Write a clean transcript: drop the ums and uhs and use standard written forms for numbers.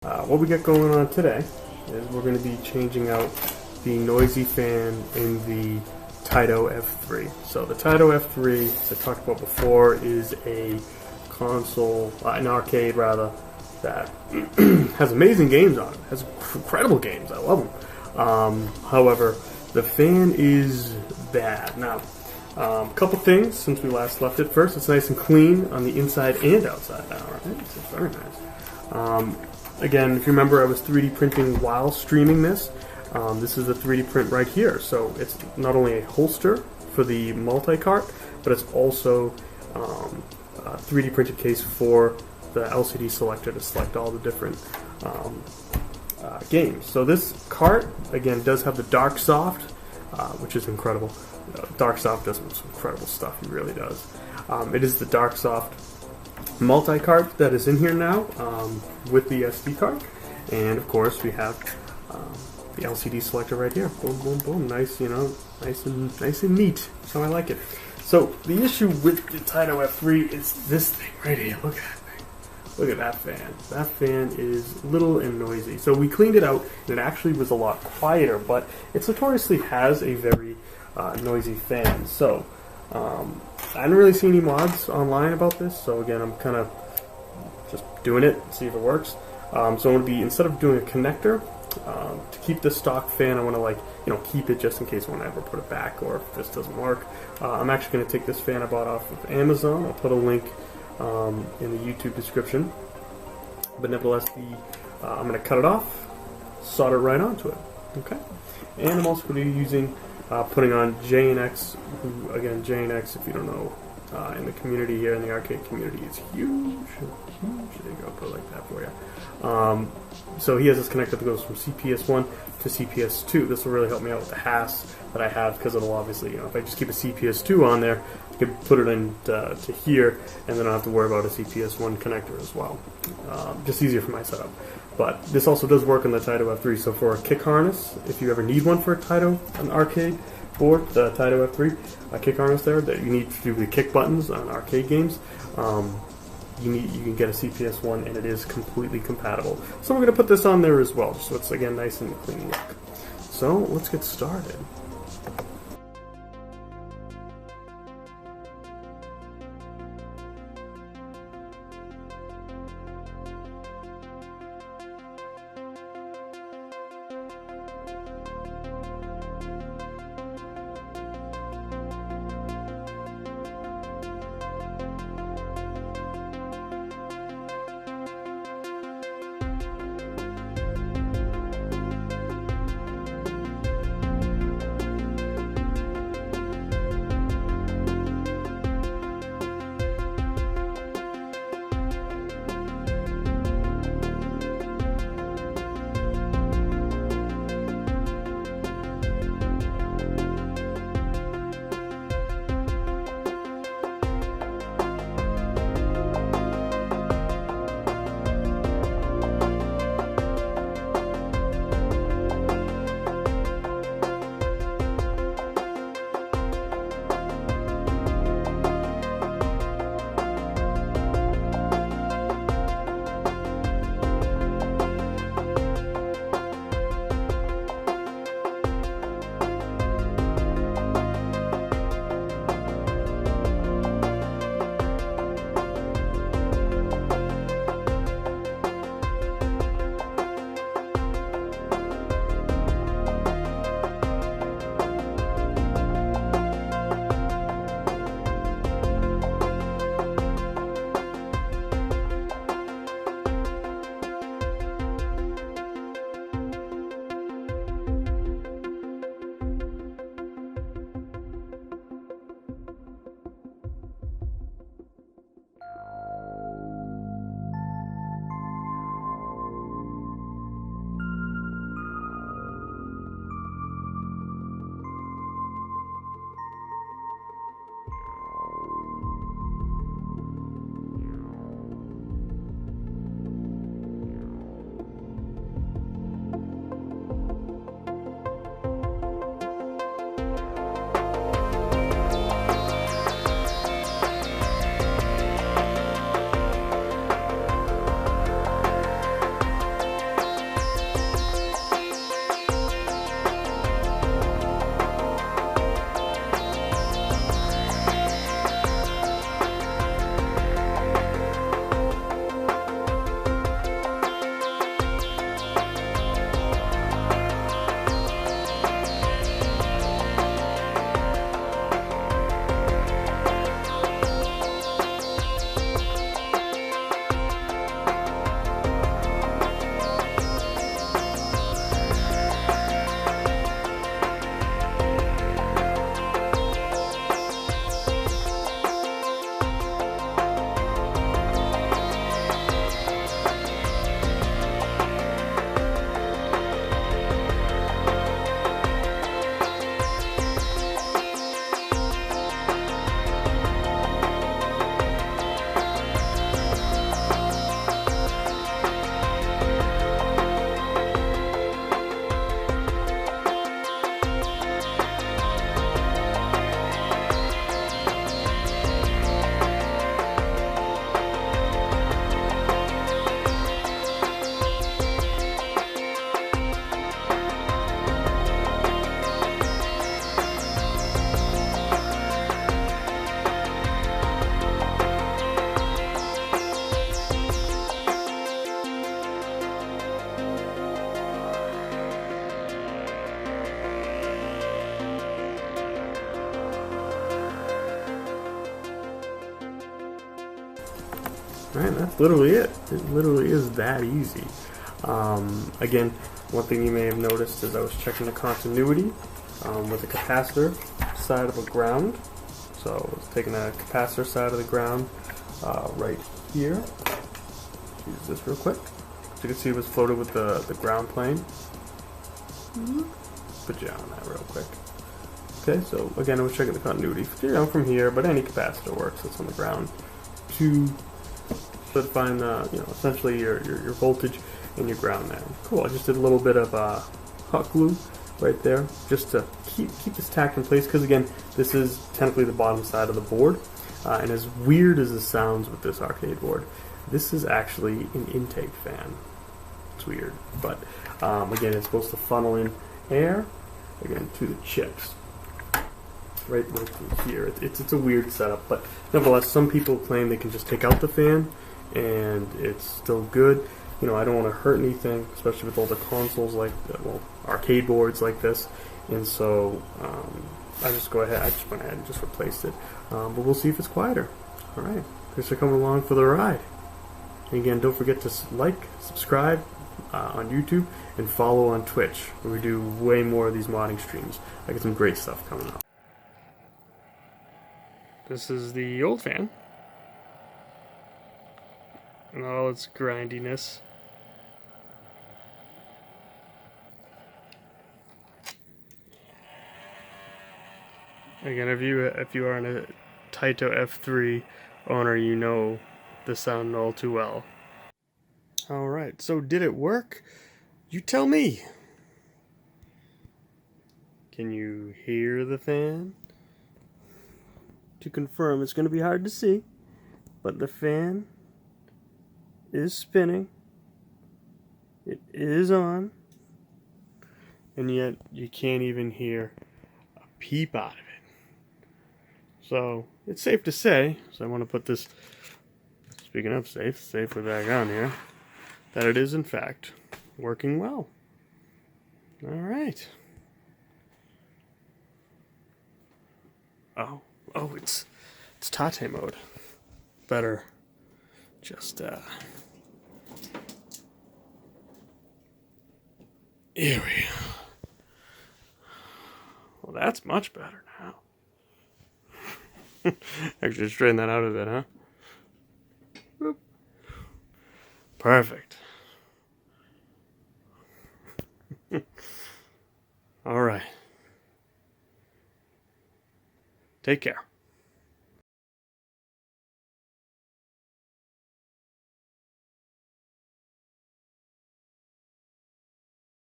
What we got going on today is we're going to be changing out the noisy fan in the Taito F3. So the Taito F3, as I talked about before, is a console, an arcade rather, that has amazing games on it. Has incredible games. I love them. However, the fan is bad. Now, a couple things since we last left it. First, it's nice and clean on the inside and outside now, right? It's very nice. Again, if you remember, I was 3D printing while streaming this. This is a 3D print right here. So it's not only a holster for the multi-cart, but it's also a 3D printed case for the LCD selector to select all the different games. So this cart, again, does have the Dark Soft, which is incredible. Dark Soft does some incredible stuff, he really does. It is the Dark Soft multi-cart that is in here now with the SD card, and of course we have the LCD selector right here. Boom, boom, boom. Nice, you know, nice and neat. So I like it. So the issue with the Taito F3 is this thing right here. Look at that thing. Look at that fan. That fan is little and noisy. So we cleaned it out, and it actually was a lot quieter, but it notoriously has a very noisy fan. So I didn't really see any mods online about this, so again, I'm kind of just doing it, see if it works. So I'm going to be, instead of doing a connector, to keep the stock fan, I want to keep it just in case I want to ever put it back or if this doesn't work. I'm actually going to take this fan I bought off of Amazon. I'll put a link in the YouTube description. But nevertheless, I'm going to cut it off, solder it right onto it. Okay, and I'm also going to be using putting on J&X, who, again, J&X, if you don't know, in the community here, in the arcade community, is huge. There you go, put it like that for you. So he has this connector that goes from CPS1 to CPS2. This will really help me out with the hass that I have, because it'll obviously, if I just keep a CPS2 on there, I can put it in to here, and then I don't have to worry about a CPS1 connector as well. Just easier for my setup. But this also does work on the Taito F3, so for a kick harness, if you ever need one for a Taito, an arcade board, the Taito F3, a kick harness there that you need to do the kick buttons on arcade games, you can get a CPS1, and it is completely compatible. So we're going to put this on there as well, so it's, again, nice and clean look. So let's get started. Alright, that's literally it. It literally is that easy. Again, one thing you may have noticed is I was checking the continuity with the capacitor side of the ground. So I was taking a capacitor side of the ground right here. Use this real quick. As you can see, it was floated with the ground plane. Put you on that real quick. Okay, so again, I was checking the continuity, from here, but any capacitor works that's on the ground to find essentially your voltage and your ground there. Cool. I just did a little bit of hot glue right there just to keep this tacked in place, because again, this is technically the bottom side of the board, and as weird as it sounds with this arcade board, this is actually an intake fan. It's weird, but again, it's supposed to funnel in air again to the chips right through here. It's a weird setup, but nevertheless, some people claim they can just take out the fan and it's still good. I don't want to hurt anything, especially with all the consoles like arcade boards like this, and so I just went ahead and just replaced it. But we'll see if it's quieter. All right, thanks for coming along for the ride. And again, don't forget to like, subscribe on YouTube, and follow on Twitch, where we do way more of these modding streams. I got some great stuff coming up. This is the old fan and all its grindiness. Again, if you are a Taito F3 owner, you know the sound all too well. Alright, so did it work? You tell me. Can you hear the fan? To confirm, it's going to be hard to see, but the fan is spinning. It is on. And yet you can't even hear a peep out of it. So it's safe to say, so I want to put this, speaking of safely back on here, that it is in fact working well. Alright. Oh, it's Tate mode. Better just here we go. Well, that's much better now. Actually, straighten that out a bit, huh? Boop. Perfect. All right. Take care.